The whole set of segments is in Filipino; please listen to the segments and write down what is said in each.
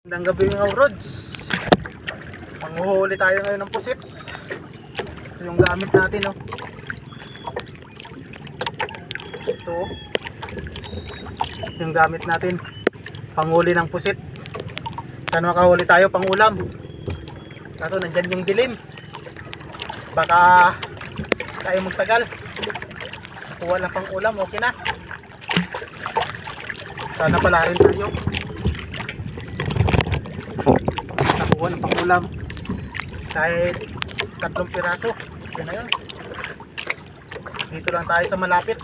Magandang gabi mga rods. Manghuhuli tayo ngayon ng pusit. Ito yung gamit natin, oh. Ito yung gamit natin panghuli ng pusit. Sana makahuli tayo pang ulam. Kaso nandyan yung dilim, baka tayo magtagal. Kuha lang pang ulam, okay na. Sana pala rin tayo nakuha ng pangulam kahit 3 piraso. Yun na yun. Dito lang tayo sa malapit,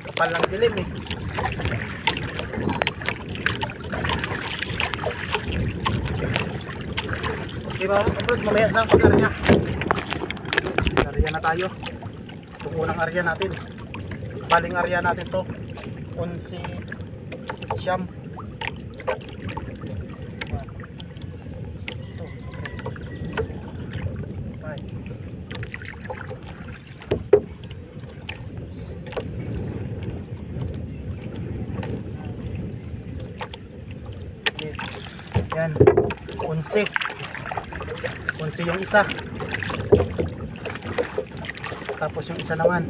kapal lang dilim eh. Okay ba kapag mamaya na pag-arya na tayo. Itong unang arya natin, baling arya natin to 11 siyam. Yan, 11 yung isa, tapos yung isa naman.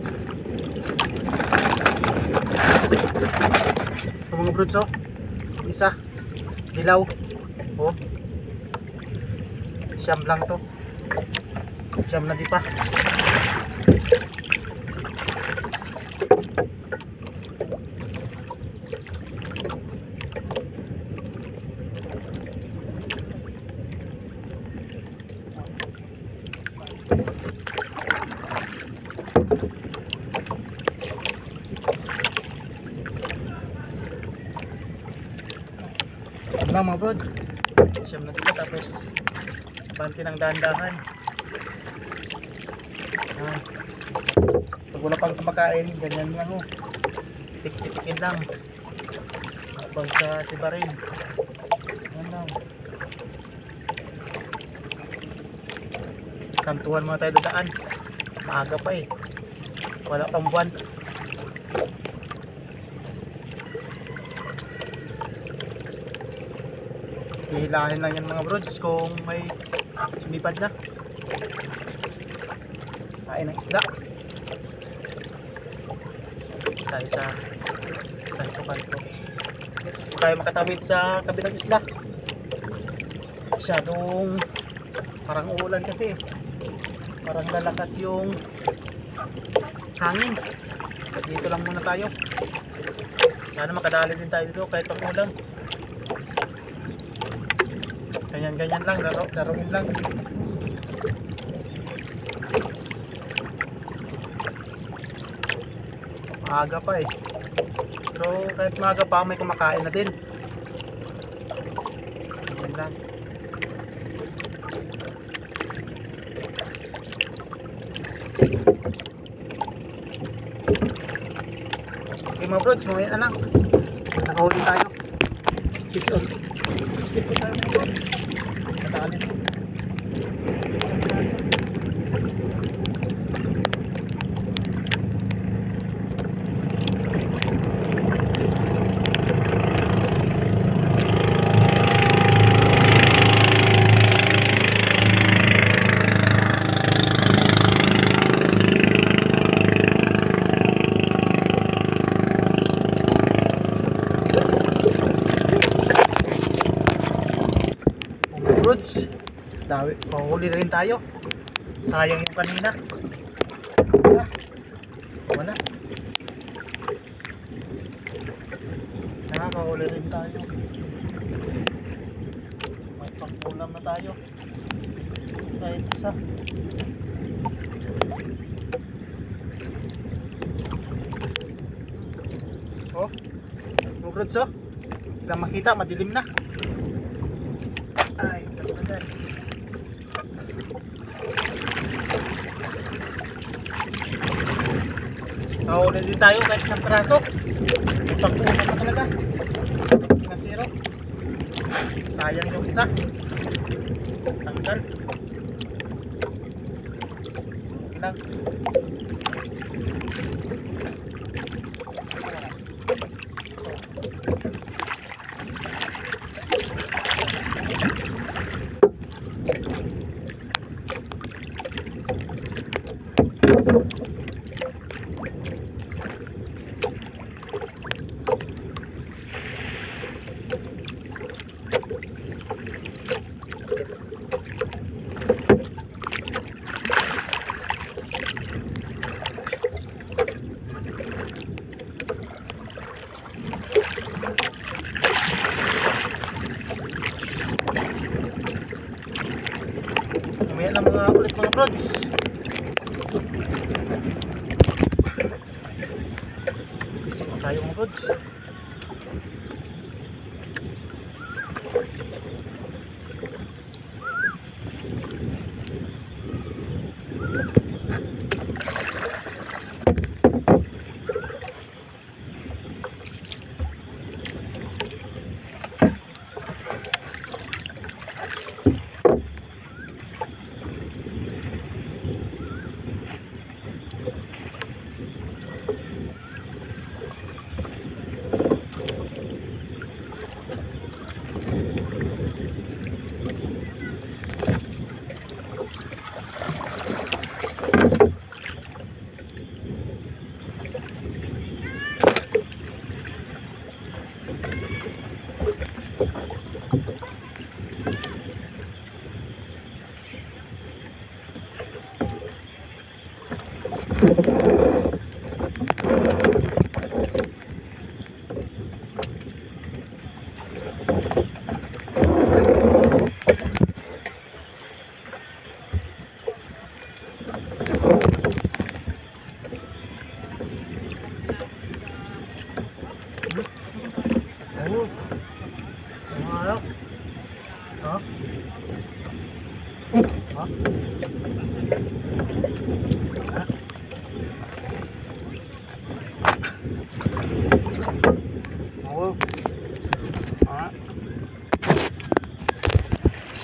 Ito mga brods, oh, isa dilaw, oh, siyam lang to, siyam na di pa. Lang mga brod, siyam na dito, tapos banti ng dahan-dahan. Pag wala pang kumakain, ganyan lang, oh, titik-titikin lang habang sa sibarin. Yan lang, kantuhan muna tayo dadaan, maaga pa eh, wala pang buwan. Hihilahin lang yan mga brods kung may sumipad na. Kain ng isda tayo sa kanto-kanto. Hindi tayo makatawid sa kabilang isla, masyadong parang uulan kasi, parang lalakas yung hangin. Dito lang muna tayo, sana makadali din tayo dito kahit pang ulam. Ganyan lang, laruin lang. Maaga pa eh, pero kahit maaga pa may kumakain na din. Ganyan lang. Okay mga brods, mamaya na lang nakahuli tayo. Peace out. Skip po tayo mga brods. Mataanin po. Dawi, pahuli na rin tayo. Sayang yung kanina. Isa, wala. Nakakahuli rin tayo. May pangkulam na tayo. Kahit isa. Oh, bugrods, oh. Hindi lang makita, madilim na. Ay, ganda. Nakahuli din tayo kahit isang piraso. Pagpunan na talaga, nasiro. Sayang yung isa, tanggal lang. Mamaya na ulit mga brods. Isip na tayo mga brods.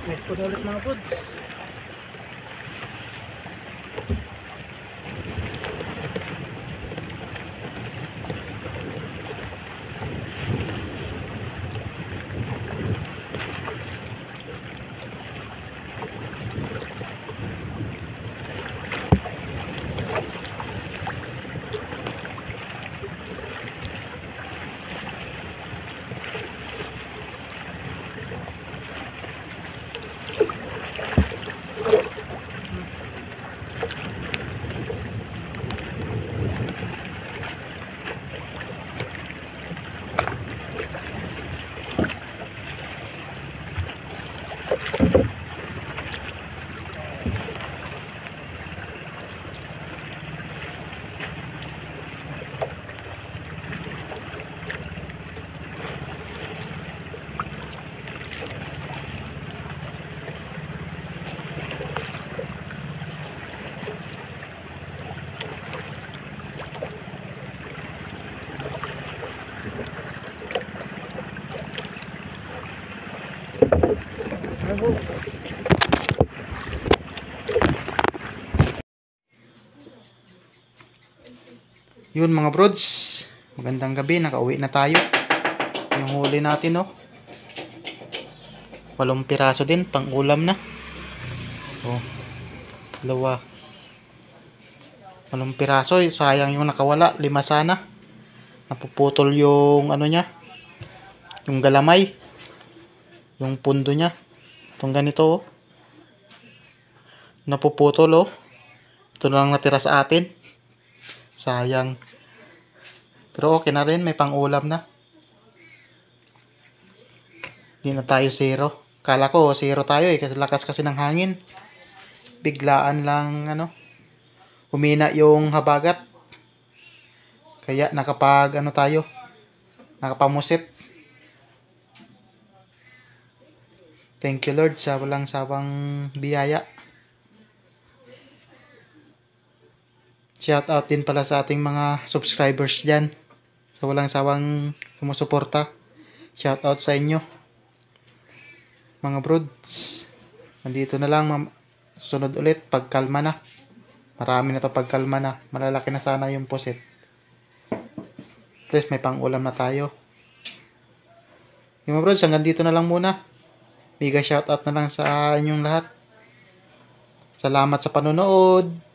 Smith po ulit mga buds. Yun mga brods, magandang gabi, nakauwi na tayo. Yung huli natin, no, 8 piraso din, pang ulam na. Oh, 2, 8 piraso, sayang yung nakawala, 5 sana. Napuputol yung ano nya, yung galamay, yung pundo nya. Itong ganito, oh, napuputol, oh. Ito na lang natira sa atin. Sayang. Pero okay na rin, may pang-ulam na. Hindi na tayo 0. Kala ko 0 tayo eh, kasi lakas kasi ng hangin. Biglaan lang humina yung habagat. Kaya nakapamusit. Thank you Lord sa walang sawang biyaya. Shout out din pala sa ating mga subscribers dyan, sa walang sawang sumusuporta. Shout out sa inyo mga brods. Nandito na lang, sunod ulit pagkalma na. Marami na to pagkalma na. Malalaki na sana yung pusit. At least may pang ulam na tayo. Yung mga brods, hanggang dito na lang muna. Mega shout out na lang sa inyong lahat. Salamat sa panonood.